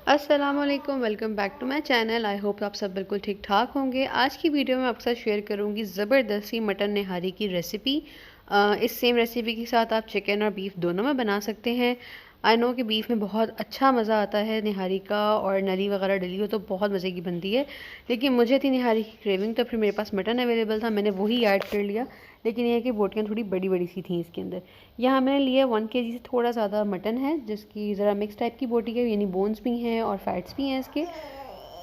अस्सलामुअलैकुम, welcome back to my channel. I hope आप सब बिल्कुल ठीक ठाक होंगे। आज की वीडियो में आपके साथ शेयर करूंगी ज़बरदस्ती मटन निहारी की रेसिपी। इस सेम रेसिपी के साथ आप चिकन और बीफ दोनों में बना सकते हैं। आई नो कि बीफ में बहुत अच्छा मज़ा आता है निहारी का, और नली वगैरह डली हो तो बहुत मज़े की बनती है। लेकिन मुझे थी निहारी की क्रेविंग, तो फिर मेरे पास मटन अवेलेबल था, मैंने वही ऐड कर लिया। लेकिन यह है कि बोटियाँ थोड़ी बड़ी बड़ी सी थी इसके अंदर। यहाँ मैंने लिया 1 kg से थोड़ा ज़्यादा मटन है, जिसकी ज़रा मिक्स टाइप की बोटी है, यानी बोन्स भी हैं और फैट्स भी हैं इसके।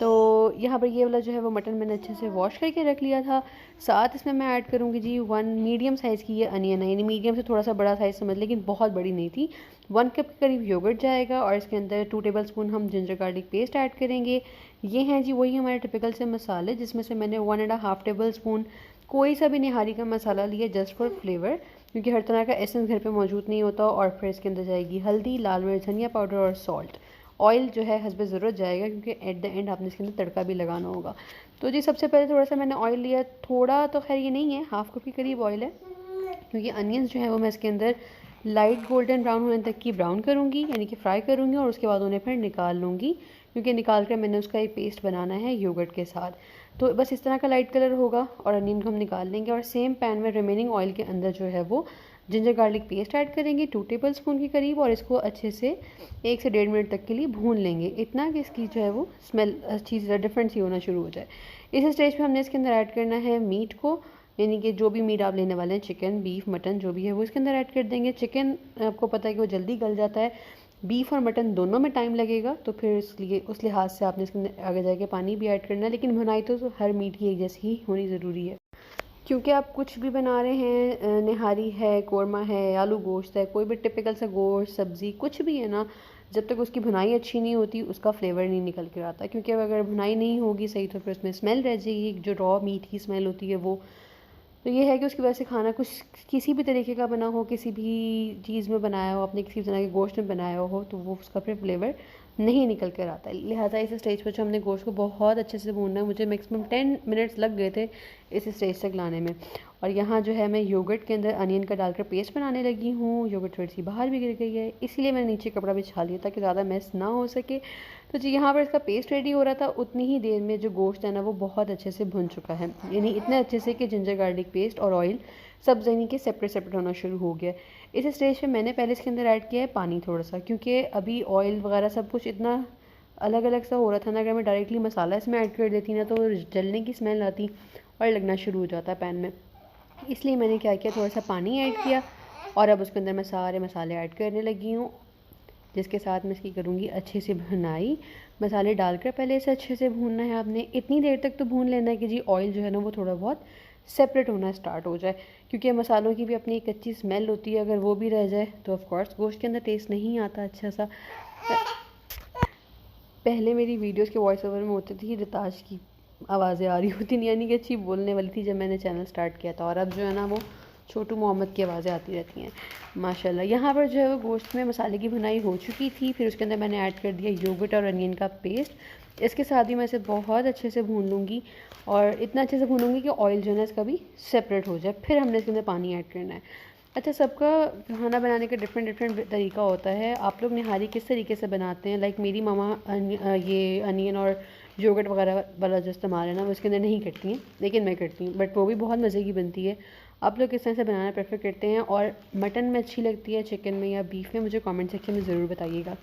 तो यहाँ पर ये वाला जो है वो मटन मैंने अच्छे से वॉश करके रख लिया था। साथ इसमें मैं ऐड करूँगी जी 1 मीडियम साइज़ की ये अनियन है, यानी मीडियम से थोड़ा सा बड़ा साइज़ समझ, लेकिन बहुत बड़ी नहीं थी। 1 कप के करीब योगर्ट जाएगा, और इसके अंदर 2 टेबलस्पून हम जिंजर गार्लिक पेस्ट ऐड करेंगे। ये हैं जी वही हमारे टिपिकल से मसाले, जिसमें से मैंने 1.5 टेबलस्पून कोई सा भी निहारी का मसाला लिया जस्ट फॉर फ्लेवर, क्योंकि हर तरह का एसेंस घर पे मौजूद नहीं होता। और फिर इसके अंदर जाएगी हल्दी, लाल मिर्च, धनिया पाउडर और सॉल्ट। ऑयल जो है हस्बे ज़रूरत जाएगा, क्योंकि एट द एंड आपने इसके अंदर तड़का भी लगाना होगा। तो जी सबसे पहले थोड़ा सा मैंने ऑयल लिया, थोड़ा तो खैर ये नहीं है, हाफ कप के करीब ऑयल है, क्योंकि अनियंस जो है वो मैं इसके अंदर लाइट गोल्डन ब्राउन होने तक की ब्राउन करूँगी, यानी कि फ्राई करूँगी, और उसके बाद उन्हें फिर निकाल लूँगी, क्योंकि निकाल कर मैंने उसका एक पेस्ट बनाना है योगर्ट के साथ। तो बस इस तरह का लाइट कलर होगा, और अनियन को हम निकाल लेंगे, और सेम पैन में रिमेनिंग ऑयल के अंदर जो है वो जिंजर गार्लिक पेस्ट ऐड करेंगे 2 टेबलस्पून के करीब, और इसको अच्छे से 1 से 1.5 मिनट तक के लिए भून लेंगे, इतना कि इसकी जो है वो स्मेल अच्छी से डिफरेंट सी होना शुरू हो जाए। इस स्टेज पे हमने इसके अंदर ऐड करना है मीट को, यानी कि जो भी मीट आप लेने वाले हैं, चिकन, बीफ, मटन जो भी है वो इसके अंदर ऐड कर देंगे। चिकन आपको पता है कि वो जल्दी गल जाता है, बीफ और मटन दोनों में टाइम लगेगा, तो फिर इसलिए उस लिहाज से आपने इसके अंदर आगे जाके पानी भी ऐड करना है। लेकिन भुनाई तो हर मीट की एक जैसी ही होनी ज़रूरी है, क्योंकि आप कुछ भी बना रहे हैं, निहारी है, कोरमा है, आलू गोश्त है, कोई भी टिपिकल सा गोश्त, सब्ज़ी कुछ भी है ना, जब तक उसकी भुनाई अच्छी नहीं होती उसका फ्लेवर नहीं निकल कर आता। क्योंकि अगर भुनाई नहीं होगी सही तो फिर उसमें स्मेल रह जाएगी, जो रॉ मीट की स्मेल होती है वो। तो ये है कि उसकी वजह से खाना कुछ किसी भी तरीके का बना हो, किसी भी चीज़ में बनाया हो, आपने किसी तरह के गोश्त में बनाया हो, तो वो उसका फिर फ्लेवर नहीं निकल कर आता है। लिहाजा इस स्टेज पर जो हमने गोश्त को बहुत अच्छे से भूनना है, मुझे मैक्सिमम 10 मिनट्स लग गए थे इस स्टेज तक लाने में। और यहाँ जो है मैं योगर्ट के अंदर अनियन का डालकर पेस्ट बनाने लगी हूँ। योगर्ट थोड़ी सी बाहर भी गिर गई है, इसीलिए मैंने नीचे कपड़ा बिछा लिया ताकि ज़्यादा मैस ना हो सके। तो जी यहाँ पर इसका पेस्ट रेडी हो रहा था, उतनी ही देर में जो गोश्त है ना वो बहुत अच्छे से भुन चुका है, यानी इतने अच्छे से कि जिंजर गार्लिक पेस्ट और ऑयल सब यानी कि सेपरेट सेपरेट होना शुरू हो गया। इस स्टेज पे मैंने पहले इसके अंदर ऐड किया है पानी थोड़ा सा, क्योंकि अभी ऑयल वगैरह सब कुछ इतना अलग अलग सा हो रहा था ना। अगर मैं डायरेक्टली मसाला इसमें ऐड कर देती ना तो जलने की स्मेल आती और लगना शुरू हो जाता पैन में। इसलिए मैंने क्या किया, थोड़ा सा पानी ऐड किया, और अब उसके अंदर मैं सारे मसाले ऐड करने लगी हूँ, जिसके साथ मैं इसकी करूँगी अच्छे से भुनाई। मसाले डालकर पहले इसे अच्छे से भूनना है आपने, इतनी देर तक तो भून लेना है कि जी ऑयल जो है ना वो थोड़ा बहुत सेपरेट होना स्टार्ट हो जाए, क्योंकि मसालों की भी अपनी एक अच्छी स्मेल होती है, अगर वो भी रह जाए तो ऑफ कोर्स गोश्त के अंदर टेस्ट नहीं आता अच्छा सा। पहले मेरी वीडियोस के वॉइस ओवर में होती थी रिताज की आवाज़ें आ रही होती नहीं, यानी कि अच्छी बोलने वाली थी जब मैंने चैनल स्टार्ट किया था, और अब जो है ना वो छोटू मोहम्मद की आवाज़ें आती रहती हैं माशाल्लाह। यहाँ पर जो है वो गोश्त में मसाले की भुनाई हो चुकी थी, फिर उसके अंदर मैंने ऐड कर दिया योगर्ट और अनियन का पेस्ट। इसके साथ ही मैं इसे बहुत अच्छे से भून लूँगी, और इतना अच्छे से भूनूंगी कि ऑयल जो है ना इसका भी सेपरेट हो जाए। फिर हमने इसके अंदर पानी ऐड करना है। अच्छा, सबका खाना बनाने का डिफरेंट डिफरेंट तरीका होता है। आप लोग निहारी किस तरीके से बनाते हैं? लाइक मेरी मामा ये अनियन और योगर्ट वगैरह वाला जो इस्तेमाल है ना वो इसके अंदर नहीं करती हैं, लेकिन मैं करती हूँ, बट वो भी बहुत मज़े की बनती है। आप लोग किस तरह से बनाना प्रेफर करते हैं, और मटन में अच्छी लगती है, चिकन में या बीफ में, मुझे कमेंट सेक्शन में ज़रूर बताइएगा।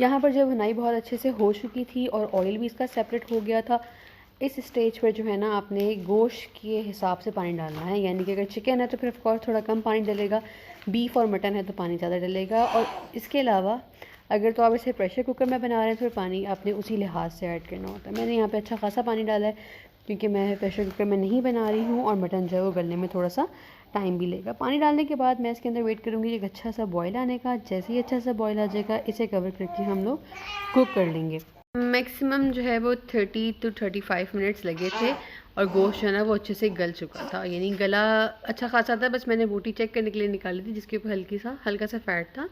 यहाँ पर जब भुनाई बहुत अच्छे से हो चुकी थी और ऑयल भी इसका सेपरेट हो गया था, इस स्टेज पर जो है ना आपने गोश्त के हिसाब से पानी डालना है, यानी कि अगर चिकन है तो फिर ऑफकोर्स थोड़ा कम पानी डलेगा, बीफ और मटन है तो पानी ज़्यादा डलेगा। और इसके अलावा अगर तो आप इसे प्रेशर कुकर में बना रहे हैं तो फिर पानी आपने उसी लिहाज से ऐड करना होता है। मैंने यहाँ पे अच्छा खासा पानी डाला है, क्योंकि मैं प्रेशर कुकर में नहीं बना रही हूँ, और मटन जो है वो गलने में थोड़ा सा टाइम भी लेगा। पानी डालने के बाद मैं इसके अंदर वेट करूँगी एक अच्छा सा बॉयल आने का। जैसे ही अच्छा सा बॉयल आ जाएगा इसे कवर करके हम लोग कुक कर लेंगे। मैक्सिमम जो है वो 30 to 35 मिनट्स लगे थे, और गोश्त जो है ना वो अच्छे से गल चुका था, यानी गला अच्छा खासा था। बस मैंने बोटी चेक करने के लिए निकाली थी जिसके ऊपर हल्का सा फैट था,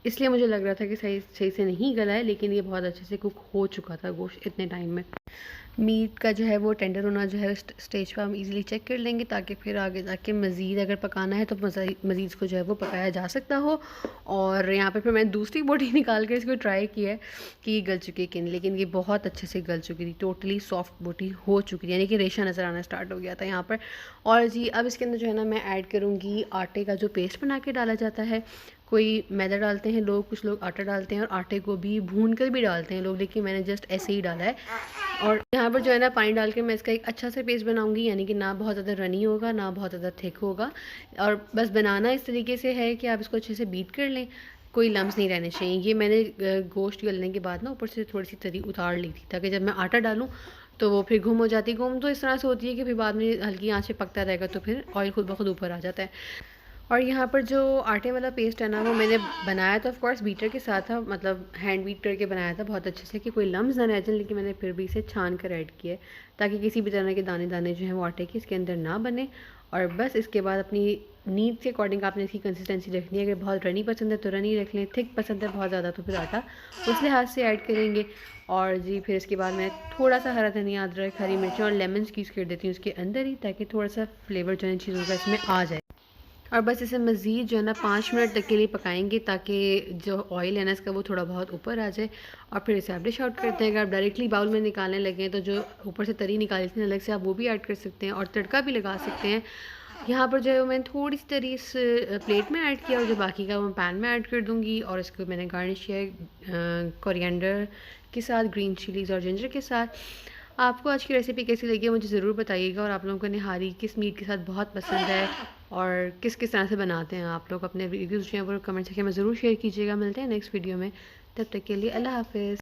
इसलिए मुझे लग रहा था कि सही सही से नहीं गला है, लेकिन ये बहुत अच्छे से कुक हो चुका था गोश्त इतने टाइम में। मीट का जो है वो टेंडर होना जो है स्टेज पर हम इजीली चेक कर लेंगे, ताकि फिर आगे जाके मज़ीद अगर पकाना है तो मज़ीद इसको जो है वो पकाया जा सकता हो। और यहाँ पे फिर मैंने दूसरी बोटी निकाल कर इसको ट्राई किया है कि ये गल चुकी है कि नहीं, लेकिन ये बहुत अच्छे से गल चुकी थी, टोटली सॉफ्ट बोटी हो चुकी थी, यानी कि रेशा नज़र आना स्टार्ट हो गया था यहाँ पर। और जी अब इसके अंदर जो है ना मैं ऐड करूँगी आटे का जो पेस्ट बना के डाला जाता है। कोई मैदा डालते हैं लोग, कुछ लोग आटा डालते हैं, और आटे को भी भून कर भी डालते हैं लोग, लेकिन मैंने जस्ट ऐसे ही डाला है। और यहाँ पर जो है ना पानी डाल के मैं इसका एक अच्छा सा पेस्ट बनाऊंगी, यानी कि ना बहुत ज़्यादा रनी होगा ना बहुत ज़्यादा थिक होगा। और बस बनाना इस तरीके से है कि आप इसको अच्छे से बीट कर लें, कोई लम्स नहीं रहने चाहिए। ये मैंने गोश्त गलने के बाद ना ऊपर से थोड़ी सी तरी उतार ली थी, ताकि जब मैं आटा डालूँ तो वो फिर गुम हो जाती। गुम तो इस तरह से होती है कि फिर बाद में हल्की आँच पे पकता रहेगा तो फिर ऑयल खुद ब खुद ऊपर आ जाता है। और यहाँ पर जो आटे वाला पेस्ट है ना वो मैंने बनाया था, ऑफ कोर्स बीटर के साथ था, मतलब हैंड बीट करके बनाया था बहुत अच्छे से कि कोई लम्स ना रह जाए, लेकिन मैंने फिर भी इसे छान कर ऐड किया है ताकि किसी भी तरह के दाने दाने जो हैं वो आटे के इसके अंदर ना बने। और बस इसके बाद अपनी नीड के अकॉर्डिंग आपने इसकी कंसिस्टेंसी रखनी है। अगर बहुत रनी पसंद है तो रनी रख लें, थिक पसंद है बहुत ज़्यादा तो फिर आटा उस लिहाज से ऐड करेंगे। और जी फिर इसके बाद मैं थोड़ा सा हरा धनिया, अदरक, हरी मिर्च और लेमन स्क्वीज़ कर देती हूँ उसके अंदर ही, ताकि थोड़ा सा फ्लेवर जो है चीज़ों का इसमें आ जाए। और बस इसे मज़ीद जो है ना 5 मिनट तक के लिए पकाएंगे, ताकि जो ऑयल है ना इसका वो थोड़ा बहुत ऊपर आ जाए। और फिर इसे आप डिश आउट करते हैं। अगर आप डायरेक्टली बाउल में निकालने लगे तो जो ऊपर से तरी निकाली थी अलग से, आप वो भी ऐड कर सकते हैं और तड़का भी लगा सकते हैं। यहाँ पर जो है मैंने थोड़ी सी तरी इस प्लेट में ऐड किया, और जो बाकी का वो पैन में ऐड कर दूँगी। और इसको मैंने गार्निश किया कोरिएंडर के साथ, ग्रीन चिलीज़ और जिंजर के साथ। आपको आज की रेसिपी कैसी लगी है मुझे ज़रूर बताइएगा, और आप लोगों को निहारी किस मीट के साथ बहुत पसंद है और किस किस तरह से बनाते हैं आप लोग। अपने रिव्यूज़ जो हैं वो कमेंट सेक्शन में ज़रूर शेयर कीजिएगा। मिलते हैं नेक्स्ट वीडियो में, तब तक के लिए अल्लाह हाफ़िज़।